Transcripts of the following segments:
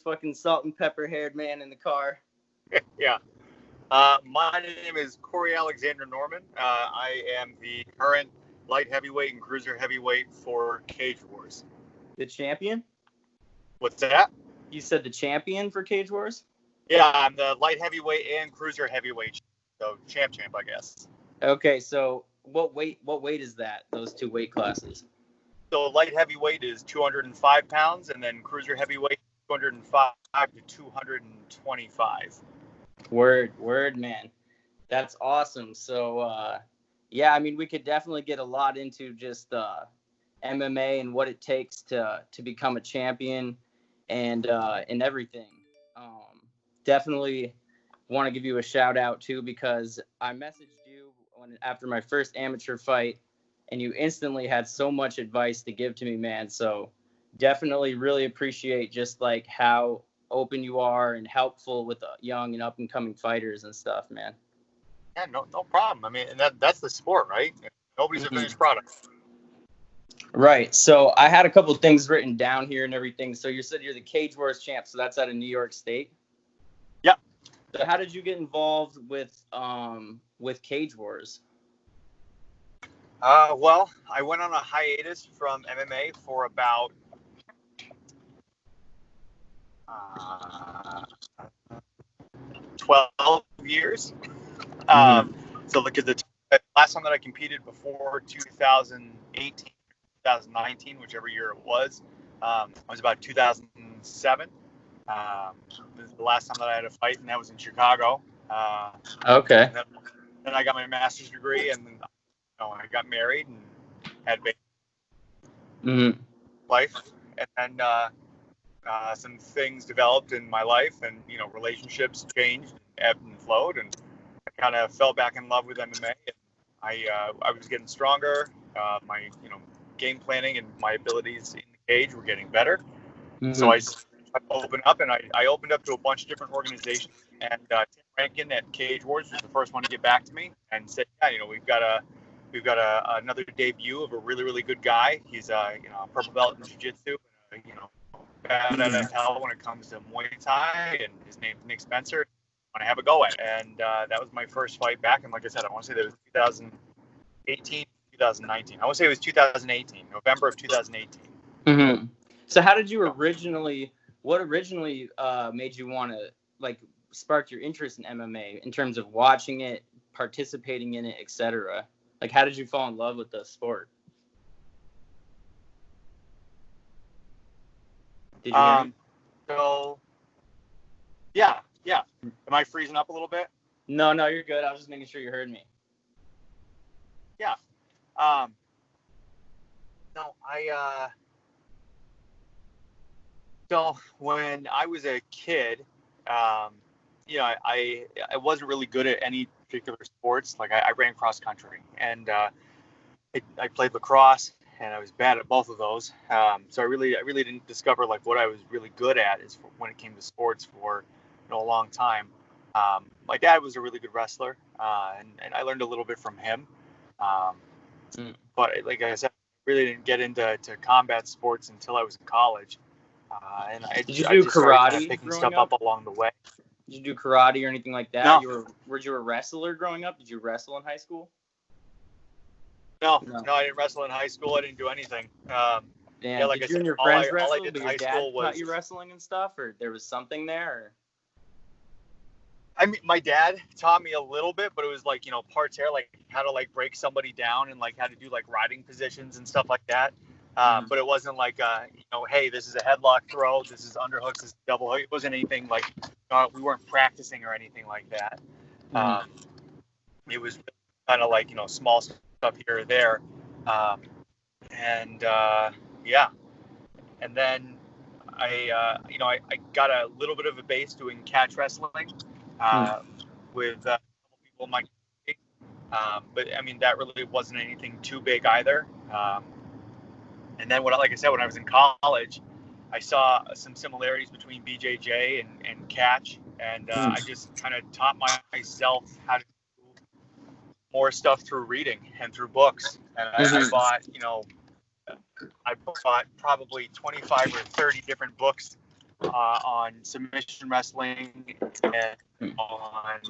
fucking salt and pepper haired man in the car. Yeah. My name is Corey Alexander Norman. I am the current light heavyweight and cruiser heavyweight for Cage Wars. The champion? What's that? You said the champion for Cage Wars? Yeah, I'm the light heavyweight and cruiser heavyweight. So champ, I guess. Okay, so what weight is that, those two weight classes? So light heavyweight is 205 pounds, and then cruiser heavyweight 205 to 225. Word, man. That's awesome. So, yeah, I mean, we could definitely get a lot into just MMA and what it takes to become a champion and everything. Definitely want to give you a shout out too, because I messaged you after my first amateur fight, and you instantly had so much advice to give to me, man. So definitely really appreciate just like how open you are and helpful with young and up and coming fighters and stuff, man. Yeah, no problem. I mean, and that's the sport, right? Nobody's a finished product. Right. So I had a couple of things written down here and everything. So you said you're the Cage Wars champ, so that's out of New York State. Yeah. So how did you get involved with Cage Wars? Well, I went on a hiatus from MMA for about 12 years. So look at the last time that I competed before 2018, 2019, whichever year it was about 2007. This is the last time that I had a fight, and that was in Chicago. Okay. Then I got my master's degree, and I got married and had baby life, and then some things developed in my life, and relationships changed, ebbed and flowed, and I kind of fell back in love with MMA. And I was getting stronger. My game planning and my abilities in the cage were getting better. So I opened up, and I opened up to a bunch of different organizations. And Tim Rankin at Cage Wars was the first one to get back to me and said, yeah, we've got another debut of a really, really good guy. He's a purple belt in jiu-jitsu, bad as hell when it comes to Muay Thai, and his name's Nick Spencer. I want to have a go at it. And that was my first fight back. And like I said, I want to say that was 2018, 2019. I want to say it was 2018, November of 2018. So how did you what originally made you want to spark your interest in MMA in terms of watching it, participating in it, etc.? Like, how did you fall in love with the sport? Did you hear me? So, yeah. Am I freezing up a little bit? No, you're good. I was just making sure you heard me. Yeah. So when I was a kid, I wasn't really good at any particular sports. Like I ran cross country, and I played lacrosse, and I was bad at both of those. So I really didn't discover what I was really good at when it came to sports for a long time. My dad was a really good wrestler, and I learned a little bit from him. But like I said, I really didn't get into combat sports until I was in college. And did you do karate? Picking stuff up along the way. Did you do karate or anything like that? No. Were you a wrestler growing up? Did you wrestle in high school? No, I didn't wrestle in high school. I didn't do anything. Did you and your friends wrestle? But your dad taught you wrestling and stuff, or there was something there? Or? I mean, my dad taught me a little bit, but it was parts here, how to break somebody down and how to do riding positions and stuff like that. But it wasn't hey, this is a headlock throw, this is underhooks, this is double hook. It wasn't anything we weren't practicing or anything like that. It was kind of small stuff here or there. And then I got a little bit of a base doing catch wrestling with a couple people in my community. But I mean, that really wasn't anything too big either. And then, like I said, when I was in college, I saw some similarities between BJJ and catch, and I just kind of taught myself how to do more stuff through reading and through books. And I bought probably 25 or 30 different books on submission wrestling and on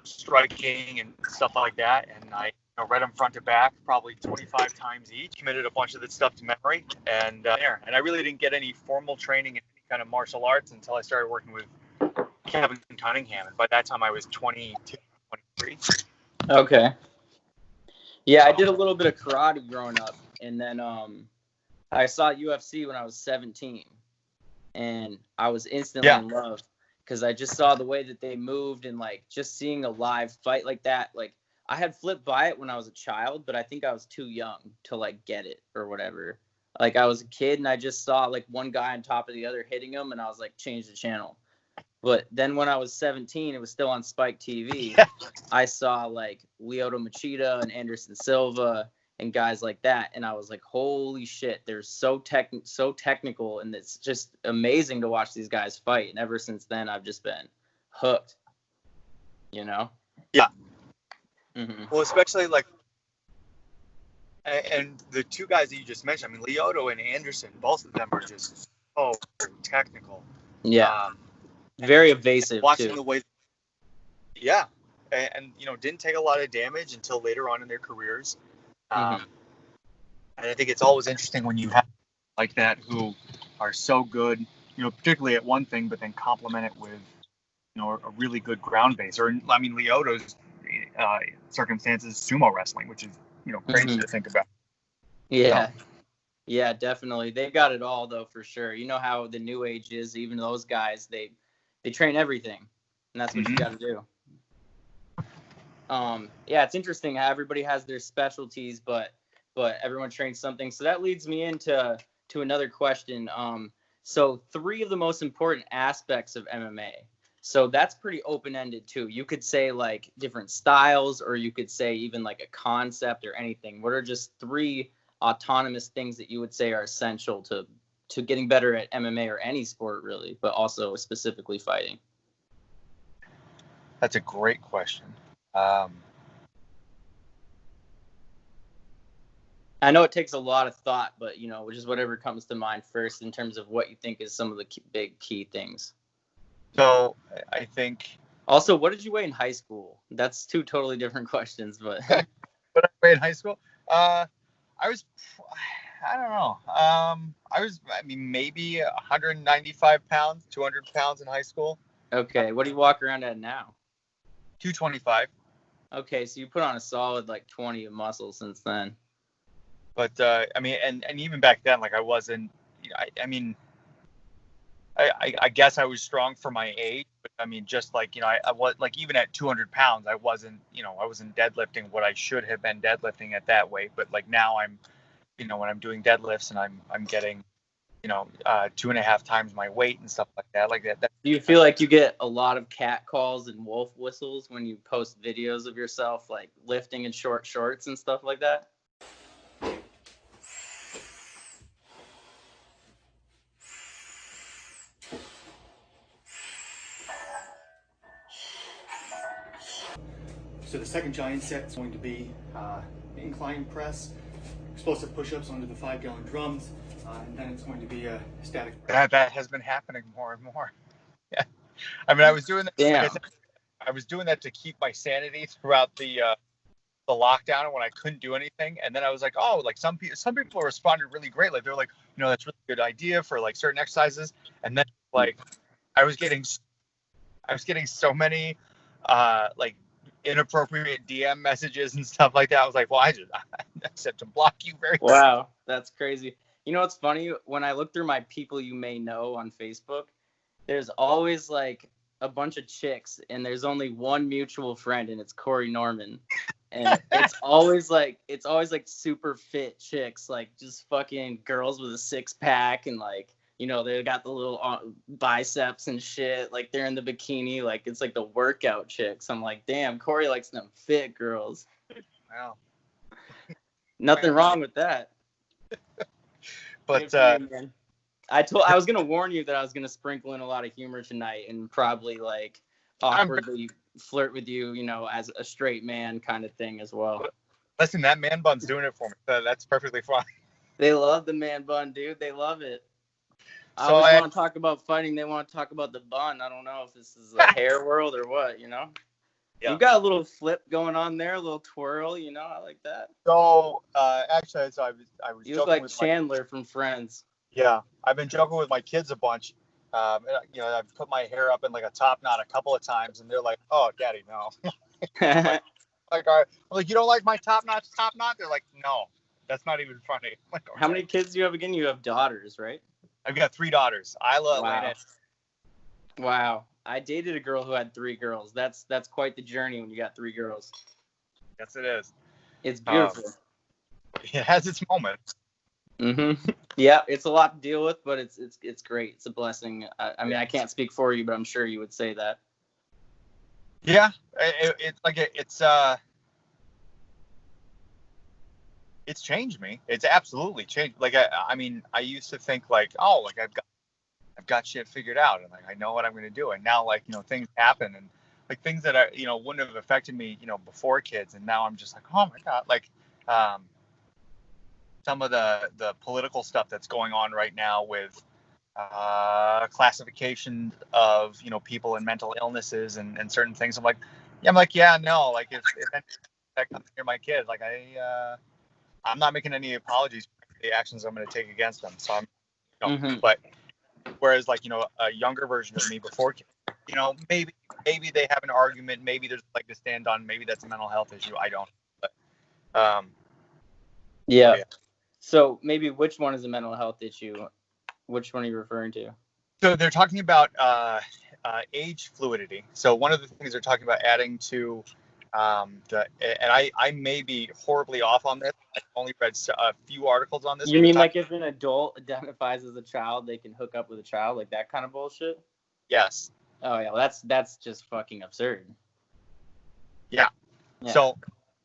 striking and stuff like that. And I read them front to back probably 25 times each, committed a bunch of the stuff to memory. And I really didn't get any formal training in any kind of martial arts until I started working with Kevin Cunningham. And by that time I was 22, 23. Okay. Yeah, I did a little bit of karate growing up. And then I saw UFC when I was 17. And I was instantly in love because I just saw the way that they moved and like just seeing a live fight like that. Like I had flipped by it when I was a child, but I think I was too young to like get it or whatever. Like I was a kid and I just saw like one guy on top of the other hitting him and I was like, change the channel. But then when I was 17, it was still on Spike TV. I saw like Lyoto Machida and Anderson Silva and guys like that, and I was like, holy shit, they're so technical, and it's just amazing to watch these guys fight. And ever since then, I've just been hooked, you know? Yeah. Mm-hmm. Well, especially like, and the two guys that you just mentioned, I mean, Lyoto and Anderson, both of them are just so technical. Yeah. Very evasive, watching too. the way, and didn't take a lot of damage until later on in their careers. And I think it's always interesting when you have like that who are so good, particularly at one thing, but then complement it with, a really good ground base. Or, I mean, Lyoto's circumstances, sumo wrestling, which is, crazy to think about. Yeah. Yeah, definitely. They've got it all, though, for sure. You know how the new age is, even those guys, they train everything, and that's what you got to do. Yeah, it's interesting how everybody has their specialties, but everyone trains something. So that leads me into another question. So 3 of the most important aspects of MMA. So that's pretty open-ended too. You could say like different styles, or you could say even like a concept or anything. What are just 3 autonomous things that you would say are essential to getting better at MMA or any sport really, but also specifically fighting? That's a great question. I know it takes a lot of thought, but just whatever comes to mind first in terms of what you think is some of the big key things. So I think. Also, what did you weigh in high school? That's 2 totally different questions, but. What did I weigh in high school? I don't know. I was, maybe 195 pounds, 200 pounds in high school. Okay. What do you walk around at now? 225. Okay. So you put on a solid, 20 of muscle since then. But, and even back then, I wasn't, I guess I was strong for my age, but just I was even at 200 pounds, I wasn't deadlifting what I should have been deadlifting at that weight. But now I'm, when I'm doing deadlifts and I'm getting, 2.5 times my weight and stuff like that. Do you feel like you get a lot of cat calls and wolf whistles when you post videos of yourself, lifting in short shorts and stuff like that? So the second giant set is going to be incline press, explosive push-ups onto the 5-gallon drums, and then it's going to be a static. That has been happening more and more. Yeah, I was doing that. Damn. I was doing that to keep my sanity throughout the lockdown when I couldn't do anything, and then I was like, oh, some people responded really great. They're like, that's a really good idea for certain exercises, and then I was getting so many inappropriate DM messages and stuff like that. I was like, well, I said to block you very quickly. Wow, that's crazy. What's funny? When I look through my people you may know on Facebook, there's always a bunch of chicks, and there's only one mutual friend, and it's Corey Norman. And it's always super fit chicks, just fucking girls with a 6-pack and they got the little biceps and shit. They're in the bikini. It's the workout chicks. I'm like, damn, Corey likes them fit girls. Wow. Nothing wrong with that. But I was gonna warn you that I was gonna sprinkle in a lot of humor tonight and probably awkwardly flirt with you, as a straight man kind of thing as well. Listen, that man bun's doing it for me. That's perfectly fine. They love the man bun, dude. They love it. I always want to talk about fighting. They want to talk about the bun. I don't know if this is a hair world or what, you know? Yeah. You got a little flip going on there, a little twirl, you know? I like that. So, actually, so I was you look like Chandler from Friends. Yeah, I've been joking with my kids a bunch. You know, I've put my hair up in like a top knot a couple of times, and they're like, "Oh, Daddy, no." I'm like, you don't like my top knot? They're like, no, that's not even funny. Like, okay. How many kids do you have again? You have daughters, right? I've got 3 daughters. Isla, wow. Elena. Wow. I dated a girl who had 3 girls. That's quite the journey when you got 3 girls. Yes, it is. It's beautiful. It has its moments. Mm-hmm. Yeah, it's a lot to deal with, but it's great. It's a blessing. I mean, I can't speak for you, but I'm sure you would say that. Yeah, it's changed me. It's absolutely changed. Like I mean, I used to think like, oh, like I've got shit figured out, and like I know what I'm gonna do. And now, like, you know, things happen, and like things that are, you know, wouldn't have affected me, you know, before kids, and now I'm just like, oh my god, like some of the political stuff that's going on right now with classification of, you know, people and mental illnesses and certain things. I'm like, yeah, no, like if that comes near my kids, like I'm not making any apologies for the actions I'm going to take against them. So I'm, you know, but whereas like, you know, a younger version of me before kids, you know, maybe they have an argument, maybe there's like to stand on, maybe that's a mental health issue. I don't, but yeah. So maybe which one is a mental health issue? Which one are you referring to? So they're talking about age fluidity. So one of the things they're talking about adding to and I may be horribly off on this. I've only read a few articles on this. You mean like if an adult identifies as a child, they can hook up with a child, like that kind of bullshit? Yes. Oh yeah, well, that's just fucking absurd. Yeah. So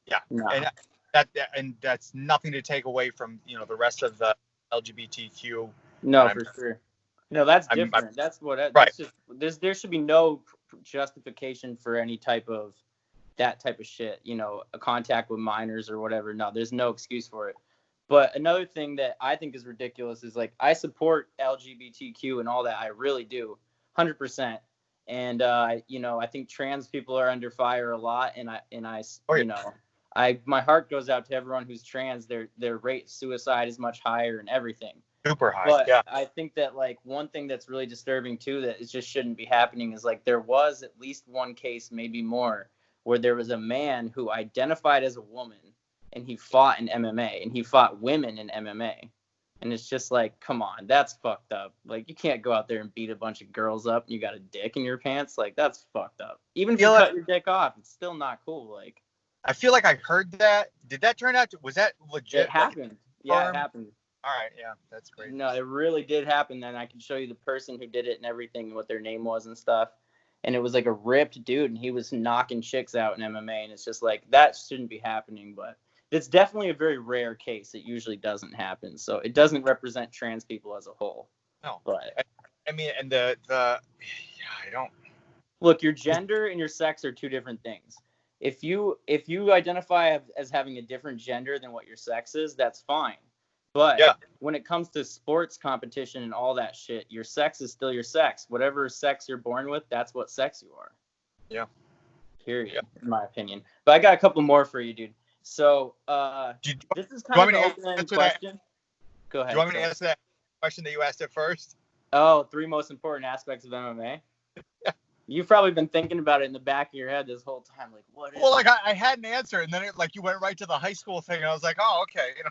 yeah, no. and that's nothing to take away from, you know, the rest of the LGBTQ. No, for sure. No, that's different. That's what. That's just. There should be no justification for any type of that type of shit. You know, a contact with minors or whatever. No, there's no excuse for it. But another thing that I think is ridiculous is like I support LGBTQ and all that. I really do, 100%. And you know, I think trans people are under fire a lot. And I you know, my heart goes out to everyone who's trans. Their rate of suicide is much higher and everything. Super high. But yeah. I think that like one thing that's really disturbing too that it just shouldn't be happening is like there was at least one case, maybe more, where there was a man who identified as a woman and he fought in MMA and he fought women in MMA. And it's just like, come on, that's fucked up. Like you can't go out there and beat a bunch of girls up and you got a dick in your pants. Like that's fucked up. Even if you cut your dick off, it's still not cool. Like I feel like I heard that. Did that turn out was that legit? It happened. Yeah, it happened. All right, yeah, that's great. No, it really did happen. Then I can show you the person who did it and everything, what their name was and stuff. And it was like a ripped dude, and he was knocking chicks out in MMA. And it's just like that shouldn't be happening, but it's definitely a very rare case. It usually doesn't happen, so it doesn't represent trans people as a whole. No, but I mean, and the yeah, I don't look. Your gender and your sex are 2 different things. If you identify as having a different gender than what your sex is, that's fine. But when it comes to sports competition and all that shit, your sex is still your sex. Whatever sex you're born with, that's what sex you are. Yeah. Period, in my opinion. But I got a couple more for you, dude. So this is kind of an open-ended question. Go ahead. Do you want me to answer that question that you asked at first? Oh, 3 most important aspects of MMA? You've probably been thinking about it in the back of your head this whole time. Like, what is like I had an answer, and then you went right to the high school thing, and I was like, oh, okay. You know.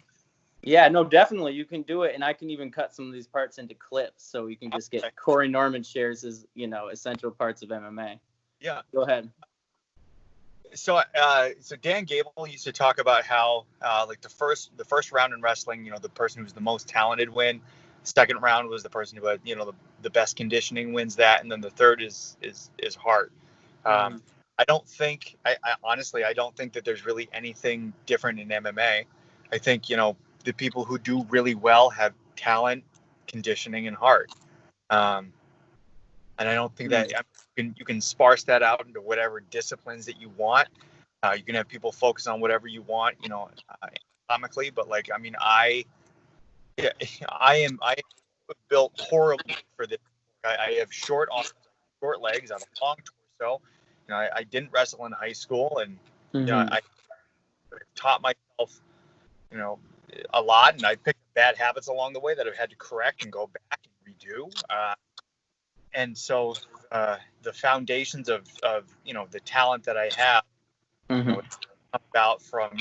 Yeah, no, definitely. You can do it. And I can even cut some of these parts into clips. So you can just get Corey Norman shares his, you know, essential parts of MMA. Yeah. Go ahead. So Dan Gable used to talk about how like the first round in wrestling, you know, the person who's the most talented win. Second round was the person who had, you know, the best conditioning wins that. And then the third is heart. I don't think, I honestly, I don't think that there's really anything different in MMA. I think, you know, the people who do really well have talent, conditioning, and heart. And I don't think that you can sparse that out into whatever disciplines that you want. You can have people focus on whatever you want, you know, anatomically. But like, I mean, I built horribly for this. I have short arms, short legs, I have a long torso. I didn't wrestle in high school, and I taught myself, a lot, and I picked bad habits along the way that I've had to correct and go back and redo. And so the foundations of the talent that I have come about from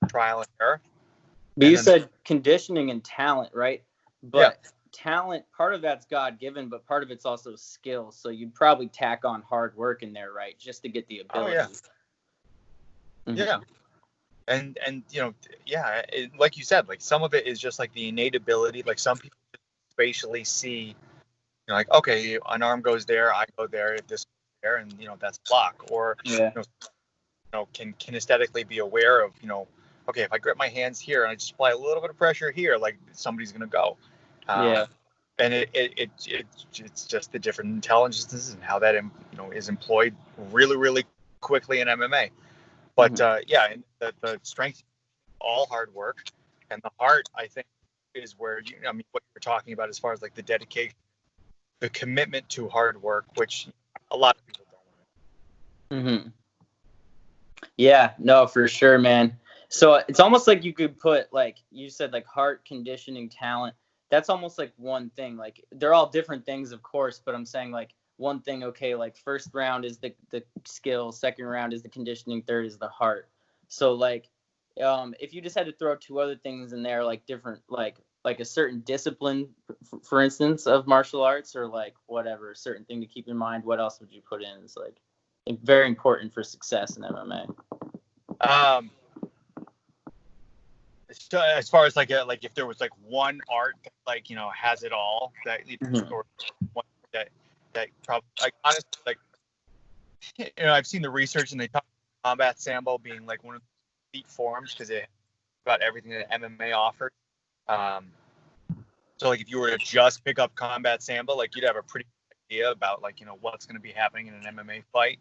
trial and error. But you said conditioning and talent, right? But talent, part of that's God given, but part of it's also skill. So you'd probably tack on hard work in there, right? Just to get the ability. Oh, yeah. Yeah. And like you said, like some of it is just like the innate ability. Like some people spatially see, like, okay, an arm goes there, I go there, this goes there, and that's block. Or can kinesthetically be aware of, okay, if I grip my hands here and I just apply a little bit of pressure here, like somebody's gonna go. And it's just the different intelligences and how that is employed really, really quickly in MMA. But and the strength, all hard work, and the heart, I think, is where what you're talking about as far as like the dedication, the commitment to hard work, which a lot of people don't. Yeah, no, for sure, man. So it's almost like you could put, like you said, like heart, conditioning, talent. That's almost like one thing. Like they're all different things, of course, but I'm saying like one thing. Okay, like first round is the skill, second round is the conditioning, third is the heart. So like, if you just had to throw two other things in there, like different, like a certain discipline, for instance, of martial arts, or like whatever, a certain thing to keep in mind, what else would you put in? It's like very important for success in MMA. So as far as like if there was like one art that has it all, that or one that probably, like, honestly, like, I've seen the research and they talk about combat sambo being like one of the elite forms because it got everything that MMA offers. So like if you were to just pick up combat sambo, like you'd have a pretty good idea about like what's going to be happening in an MMA fight.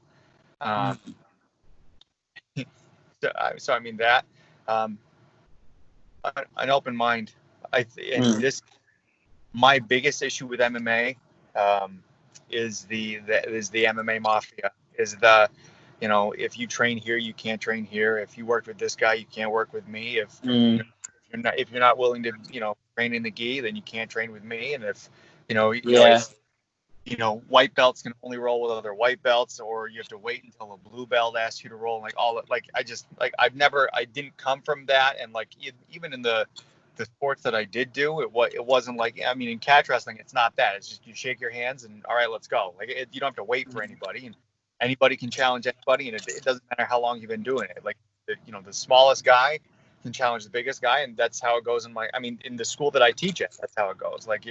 So I mean that. An open mind. My biggest issue with MMA is the MMA mafia. Is the if you train here, you can't train here. If you work with this guy, you can't work with me. If you're not willing to train in the gi, then you can't train with me. And if white belts can only roll with other white belts, or you have to wait until a blue belt asks you to roll. Like all that, like I didn't come from that, and like even in the sports that I did do, it wasn't like, I mean, in catch wrestling, it's not that. It's just you shake your hands and all right, let's go. Like you don't have to wait for anybody, and anybody can challenge anybody, and it doesn't matter how long you've been doing it. Like the smallest guy can challenge the biggest guy, and that's how it goes in the school that I teach at. That's how it goes. Like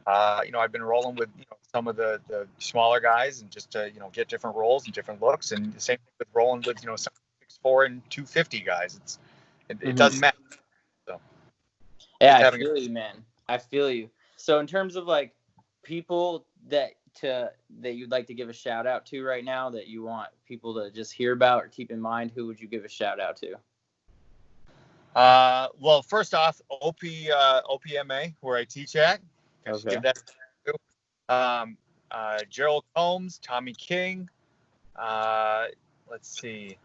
I've been rolling with some of the smaller guys, and just to get different roles and different looks, and the same thing with rolling with some 6'4" and 250 guys. It doesn't matter. So yeah, I feel you, man. I feel you. So in terms of like people that you'd like to give a shout out to right now, that you want people to just hear about or keep in mind, who would you give a shout out to? Well, first off, OPMA, where I teach at. Okay. Give that Gerald Combs, Tommy King. Let's see.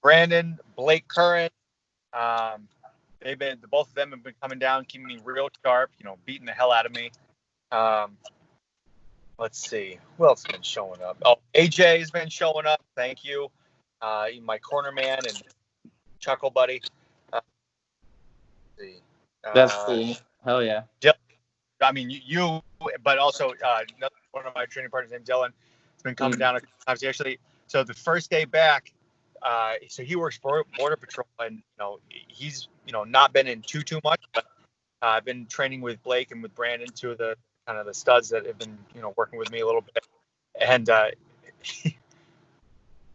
Brandon, Blake Curran. Both of them have been coming down, keeping me real sharp, beating the hell out of me. Let's see. Who else has been showing up? Oh, AJ has been showing up. Thank you. My corner man and chuckle buddy. Let's see. That's cool. Hell yeah. I mean, you, but also another one of my training partners named Dylan has been coming down a couple times. Actually, so the first day back, so he works for Border Patrol, and he's not been in too much, but I've been training with Blake and with Brandon, two of the kind of the studs that have been working with me a little bit. And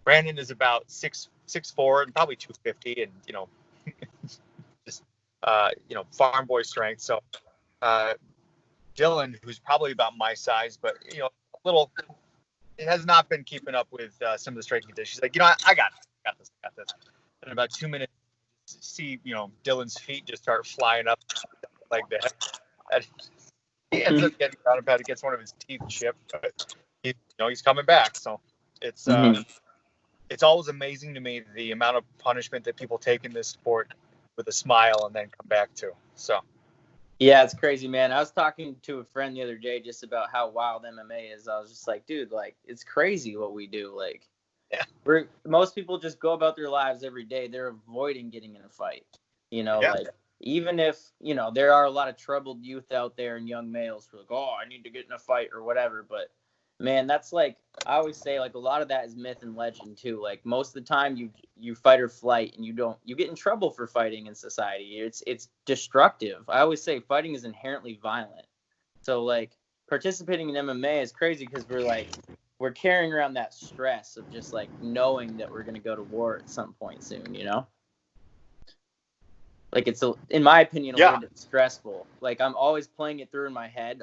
Brandon is about 6'4" and probably 250, and just farm boy strength. So Dylan, who's probably about my size, but a little, it has not been keeping up with some of the strength conditions. She's like, I got this. In about 2 minutes, see Dylan's feet just start flying up like that. And he ends up getting grounded pound. He gets one of his teeth chipped, but he's coming back. So it's always amazing to me the amount of punishment that people take in this sport with a smile and then come back to. So. Yeah, it's crazy, man. I was talking to a friend the other day just about how wild MMA is. I was just like, dude, like, it's crazy what we do. Like, most people just go about their lives every day. They're avoiding getting in a fight. Like, even if, there are a lot of troubled youth out there and young males who are like, oh, I need to get in a fight or whatever. But, man, that's like, I always say, like, a lot of that is myth and legend, too. Like, most of the time you fight or flight and you get in trouble for fighting in society. It's destructive. I always say fighting is inherently violent. So, like, participating in MMA is crazy because we're carrying around that stress of just, like, knowing that we're going to go to war at some point soon, Like, it's, in my opinion, a little bit stressful. Like, I'm always playing it through in my head.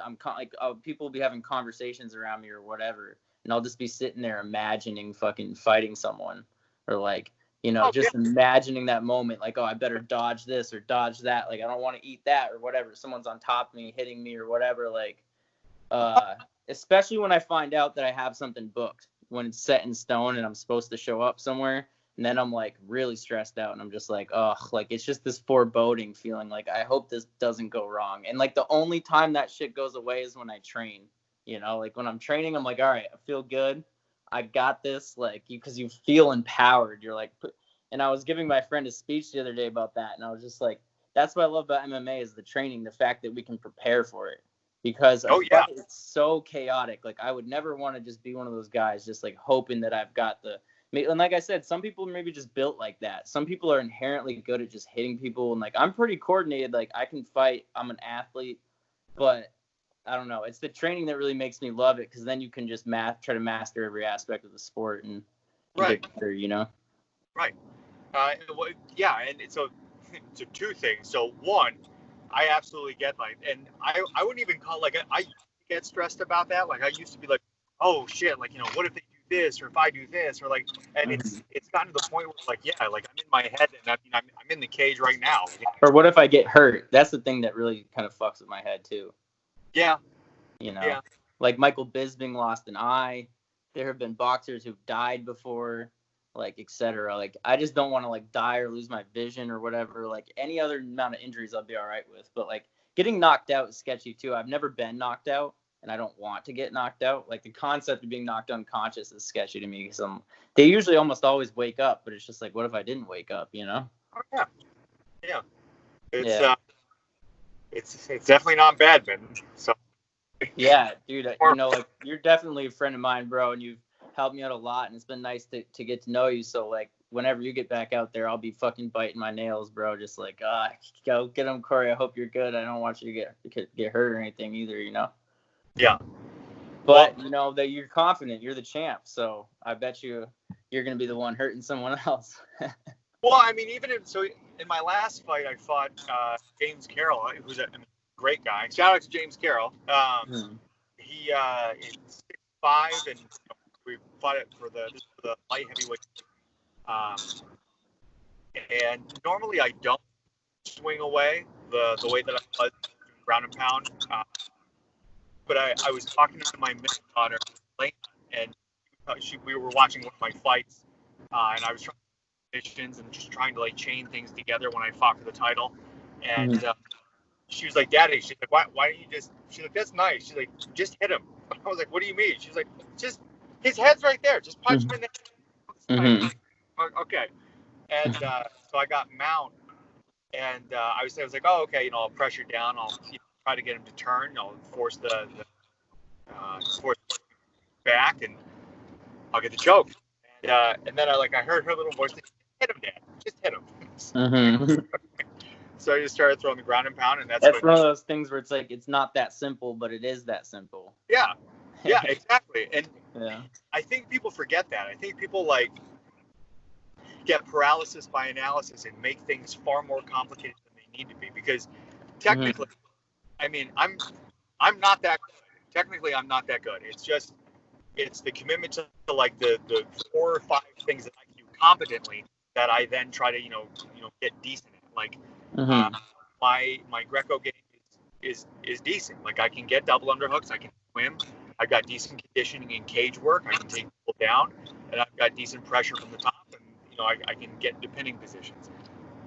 People will be having conversations around me or whatever, and I'll just be sitting there imagining fucking fighting someone, or like, imagining that moment. Like, oh, I better dodge this or dodge that. Like, I don't want to eat that or whatever. Someone's on top of me, hitting me or whatever. Like, especially when I find out that I have something booked, when it's set in stone and I'm supposed to show up somewhere. And then I'm like really stressed out and I'm just like, ugh, like it's just this foreboding feeling like I hope this doesn't go wrong. And like the only time that shit goes away is when I train, like when I'm training, I'm like, all right, I feel good. I got this. Like because you feel empowered. You're like, and I was giving my friend a speech the other day about that. And I was just like, that's what I love about MMA is the training, the fact that we can prepare for it. Because it's so chaotic. Like I would never want to just be one of those guys just like hoping that I've got the. And like I said, some people maybe just built like that. Some people are inherently good at just hitting people. And like, I'm pretty coordinated. Like I can fight. I'm an athlete, but I don't know. It's the training that really makes me love it. Cause then you can just try to master every aspect of the sport and get better, Right. And so two things. So one, I absolutely get and I wouldn't even call I get stressed about that. Like I used to be like, oh shit, like, what if they do this or if I do this or like, and it's gotten to the point where like, I'm in my head and I'm in the cage right now. Or what if I get hurt? That's the thing that really kind of fucks with my head too. Yeah. Like Michael Bisping lost an eye. There have been boxers who've died before, like, etc. Like, I just don't want to like die or lose my vision or whatever. Like any other amount of injuries I'll be all right with. But like getting knocked out is sketchy too. I've never been knocked out. And I don't want to get knocked out. Like the concept of being knocked unconscious is sketchy to me because they usually almost always wake up, but it's just like, what if I didn't wake up? Oh, yeah. It's definitely not bad, man. So. Yeah, dude. Like you're definitely a friend of mine, bro, and you've helped me out a lot, and it's been nice to get to know you. So like, whenever you get back out there, I'll be fucking biting my nails, bro. Just like, go get him, Corey. I hope you're good. I don't want you to get hurt or anything either, Yeah. But, that you're confident. You're the champ. So I bet you're going to be the one hurting someone else. Well, I mean, in my last fight, I fought James Carroll, who's a great guy. Shout out to James Carroll. He is 6'5", and we fought it for the light heavyweight. And normally I don't swing away the way that I was ground and pound. But I was talking to my middle daughter, and we were watching one of my fights, and I was trying positions and just trying to like chain things together when I fought for the title. And she was like, "Daddy," she's like, "Why don't you just?" She's like, "That's nice." She's like, "Just hit him." I was like, "What do you mean?" She's like, "Just his head's right there. Just punch him in the head." Like, okay. And so I got mount, and I was like, "Oh, okay. I'll pressure down. I'll try to get him to turn. I'll force the back, and I'll get the choke." And then I heard her little voice, like, "Hit him, Dad. Just hit him." So I just started throwing the ground and pound, and that's one of those things where it's like it's not that simple, but it is that simple. Yeah, exactly. And I think people forget that. I think people get paralysis by analysis and make things far more complicated than they need to be. Because technically, I mean, I'm not that good. Technically, I'm not that good. It's the commitment to like the 4 or 5 things that I can do competently that I then try to get decent at. Like my Greco game is decent. Like I can get double underhooks, I can swim, I've got decent conditioning in cage work, I can take people down, and I've got decent pressure from the top, and I can get into pinning positions.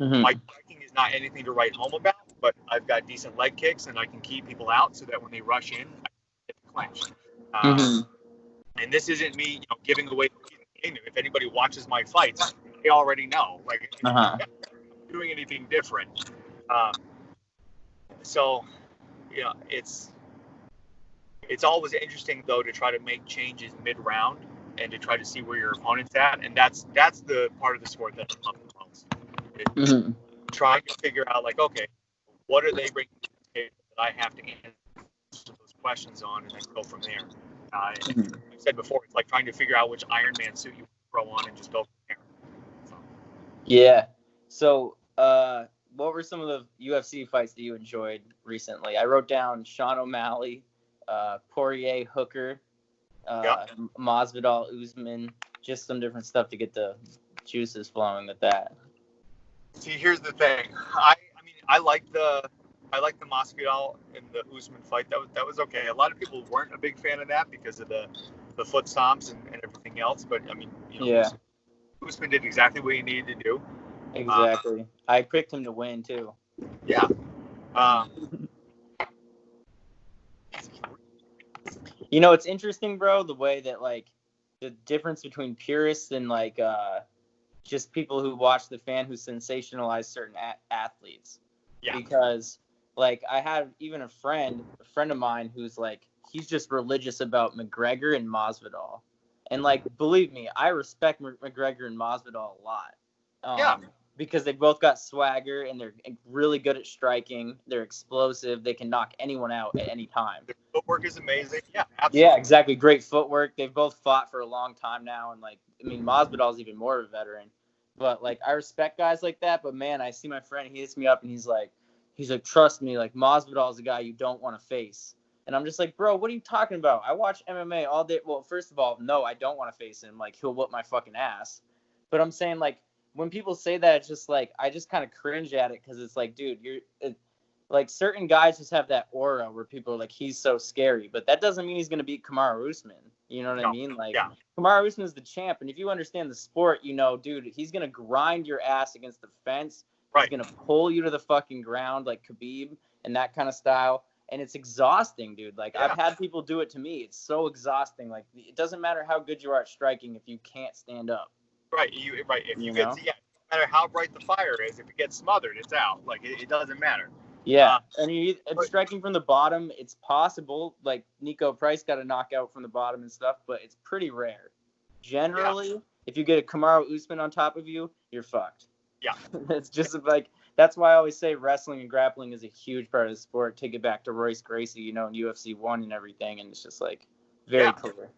Mm-hmm. My striking is not anything to write home about, but I've got decent leg kicks, and I can keep people out so that when they rush in, I can get the clinch. And this isn't me, giving away the game. If anybody watches my fights, they already know. Like, I'm not doing anything different. So, it's always interesting though to try to make changes mid-round and to try to see where your opponent's at, and that's the part of the sport that I love the most. Trying to figure out, like, okay, what are they bringing to the table that I have to answer those questions on, and then go from there. Like I said before, it's like trying to figure out which Iron Man suit you throw on and just go from there. So. Yeah. So, what were some of the UFC fights that you enjoyed recently? I wrote down Sean O'Malley, Poirier, Hooker, Masvidal, Usman, just some different stuff to get the juices flowing with that. See, here's the thing. I like the Masvidal and the Usman fight. That was okay. A lot of people weren't a big fan of that because of the foot stomps and everything else. But Usman did exactly what he needed to do. Exactly. I picked him to win too. Yeah. It's interesting, bro, the way that, like, the difference between purists and, like, just people who watch the fan who sensationalize certain athletes. Yeah. Because, like, I had even a friend of mine who's, like, he's just religious about McGregor and Masvidal. And, like, believe me, I respect McGregor and Masvidal a lot. Because they both got swagger, and they're really good at striking. They're explosive. They can knock anyone out at any time. Their footwork is amazing. Yeah, absolutely. Yeah, exactly. Great footwork. They've both fought for a long time now. And, like, Masvidal's even more of a veteran. But, like, I respect guys like that. But, man, I see my friend. He hits me up, and he's like, trust me, like, Masvidal's a guy you don't want to face. And I'm just like, bro, what are you talking about? I watch MMA all day. Well, first of all, no, I don't want to face him. Like, he'll whoop my fucking ass. But I'm saying, like, when people say that, it's just like, I just kind of cringe at it because it's like, dude, like, certain guys just have that aura where people are like, he's so scary. But that doesn't mean he's going to beat Kamaru Usman. You know what I mean? Like, Kamaru Usman is the champ. And if you understand the sport, dude, he's going to grind your ass against the fence. He's going to pull you to the fucking ground like Khabib and that kind of style. And it's exhausting, dude. Like, I've had people do it to me. It's so exhausting. Like, it doesn't matter how good you are at striking if you can't stand up. Right. If you get, no matter how bright the fire is, if it gets smothered, it's out. Like, it doesn't matter. Yeah. And striking from the bottom, it's possible. Like, Nico Price got a knockout from the bottom and stuff, but it's pretty rare. Generally, if you get a Kamaru Usman on top of you, you're fucked. Yeah. It's just like, that's why I always say wrestling and grappling is a huge part of the sport. Take it back to Royce Gracie, in UFC 1 and everything. And it's just, like, very clear.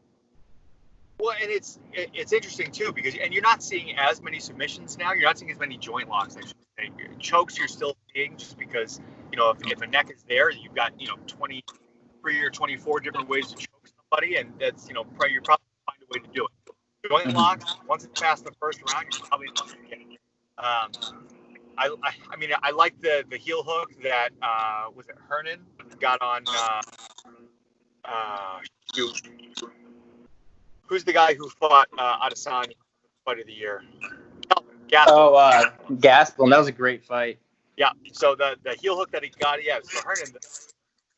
Well, and it's interesting too because you're not seeing as many submissions now. You're not seeing as many joint locks. I should say. Chokes you're still seeing just because if a neck is there, you've got 23 or 24 different ways to choke somebody, and that's you're probably find a way to do it. Joint locks, once it's past the first round, you're probably not going to get it. I like the heel hook that was it Hernan got on. Who's the guy who fought Adesanya fight of the year? Gastelum. Gastelum. That was a great fight. Yeah. So the heel hook that he got, so Hernan,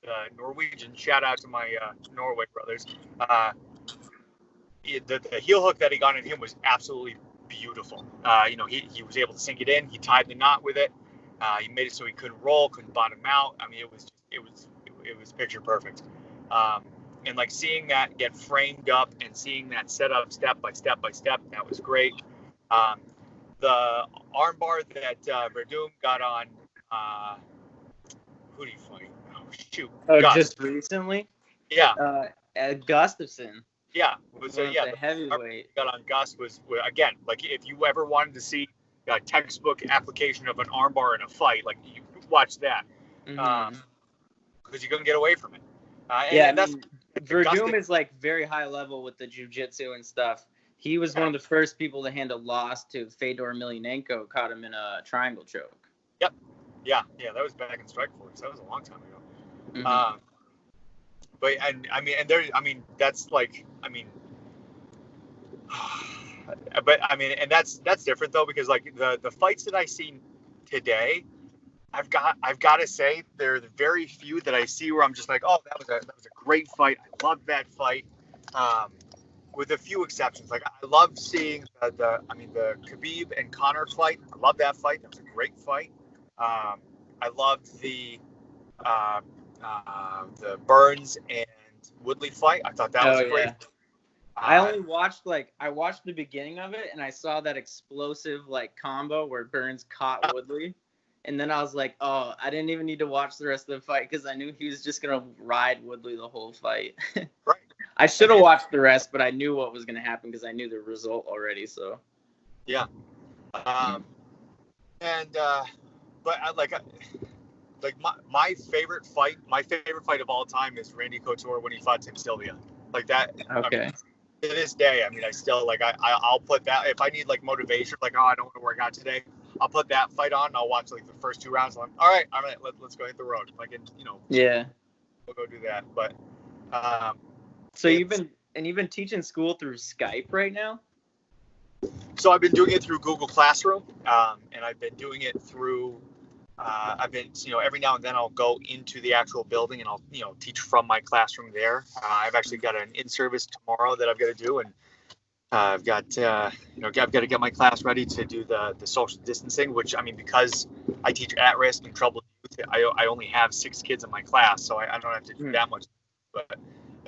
the Norwegian. Shout out to my Norway brothers. The heel hook that he got on him was absolutely beautiful. He was able to sink it in. He tied the knot with it. He made it so he couldn't roll, couldn't bottom out. I mean, it was picture perfect. And like seeing that get framed up and seeing that set up step by step, that was great. The armbar that Verdum got on, who did he fight? Oh, shoot. Just recently? Yeah. Gustafson. Yeah. The heavyweight. Got on Gus was, again, like if you ever wanted to see a textbook application of an armbar in a fight, like you watch that. Because you couldn't get away from it. Verdum is like very high level with the jiu-jitsu and stuff. He was one of the first people to hand a loss to Fedor Emelianenko, caught him in a triangle choke. Yep. Yeah, that was back in Strikeforce. That was a long time ago. Mm-hmm. But that's like, but and that's different though, because like the fights that I seen today, I've got to say there are very few that I see where I'm just like, oh, that was a great fight. I loved that fight. With a few exceptions, like I love seeing the Khabib and Conor fight. I love that fight. That was a great fight. I loved the Burns and Woodley fight. I thought that was great. Yeah. I watched the beginning of it, and I saw that explosive like combo where Burns caught Woodley, and then I was like, oh, I didn't even need to watch the rest of the fight because I knew he was just gonna ride Woodley the whole fight. Right. I should have watched the rest, but I knew what was gonna happen because I knew the result already. So. Yeah. But my favorite fight of all time is Randy Couture when he fought Tim Sylvia. Like that. Okay. To this day, I still like I'll put that if I need like motivation, like, oh, I don't want to work out today, I'll put that fight on and I'll watch like the first 2 rounds. I'm like, all right, let's go hit the road. Like, yeah, we'll go do that. But so you've been teaching school through Skype right now? So I've been doing it through Google Classroom, and I've been doing it through. I've been, every now and then I'll go into the actual building and I'll, teach from my classroom there. I've actually got an in-service tomorrow that I've got to do, and I've got, I've got to get my class ready to do the social distancing, which, because I teach at-risk and troubled youth, I only have 6 kids in my class, so I don't have to do that much, but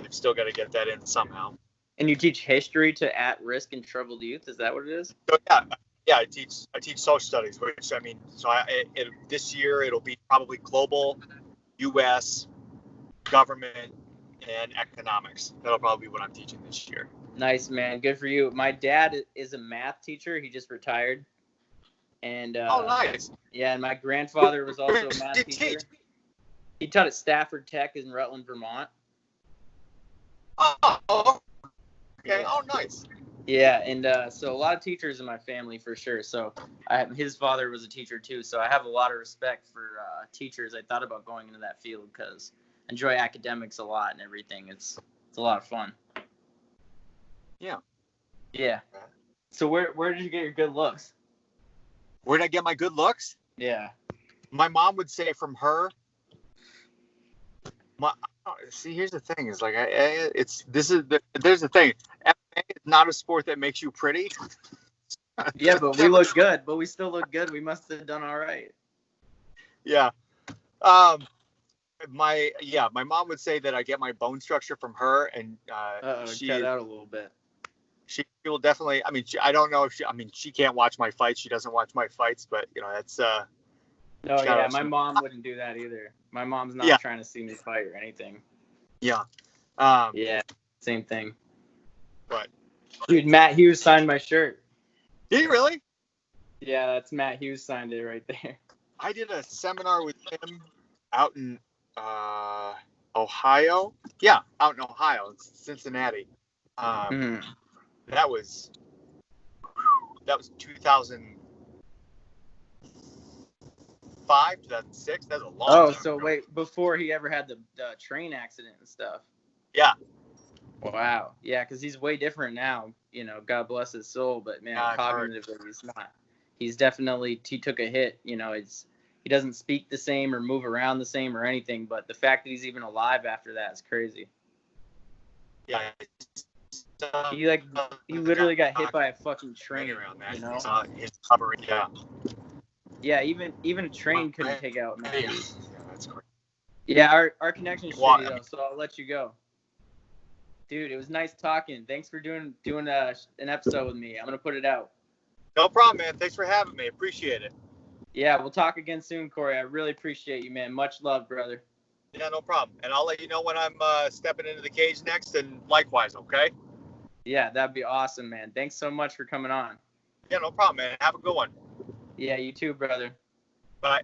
I've still got to get that in somehow. And you teach history to at-risk and troubled youth? Is that what it is? So, yeah, I teach social studies, which this year it'll be probably global, U.S., government, and economics. That'll probably be what I'm teaching this year. Nice, man. Good for you. My dad is a math teacher. He just retired. And oh, nice. Yeah, and my grandfather was also a math teacher. He taught at Stafford Tech in Rutland, Vermont. Oh, okay. Yeah. Oh, nice. Yeah, and so a lot of teachers in my family for sure. So his father was a teacher too, so I have a lot of respect for teachers. I thought about going into that field because I enjoy academics a lot and everything. It's a lot of fun. Yeah. Yeah. So where did you get your good looks? Where did I get my good looks? Yeah. My mom would say from her. See, here's the thing: is like there's the thing. MMA is not a sport that makes you pretty. Yeah, but we look good. But we still look good. We must have done all right. Yeah. My mom would say that I get my bone structure from her, and she cut out a little bit. She will definitely. I don't know if she can't watch my fights. She doesn't watch my fights, but that's. No, yeah, my mom wouldn't do that either. My mom's not trying to see me fight or anything. Yeah. Yeah, same thing. But dude, Matt Hughes signed my shirt. Did he really? Yeah, that's Matt Hughes signed it right there. I did a seminar with him out in Ohio. Yeah, out in Ohio, Cincinnati. That was 2005, 2006. That's a long time so ago. wait, before he ever had the train accident and stuff. Yeah. Wow. Yeah, because he's way different now. God bless his soul. But man, cognitively, he's not. He took a hit. He doesn't speak the same or move around the same or anything. But the fact that he's even alive after that is crazy. Yeah. He literally got hit by a fucking train. Around that. His covering. Yeah. Yeah, even a train couldn't take out Matt Hughes. Yeah, that's great. Yeah, our connection's shitty though, so I'll let you go. Dude, it was nice talking. Thanks for doing an episode with me. I'm gonna put it out. No problem, man. Thanks for having me. Appreciate it. Yeah, we'll talk again soon, Corey. I really appreciate you, man. Much love, brother. Yeah, no problem. And I'll let you know when I'm stepping into the cage next, and likewise, okay? Yeah, that'd be awesome, man. Thanks so much for coming on. Yeah, no problem, man. Have a good one. Yeah, you too, brother. Bye.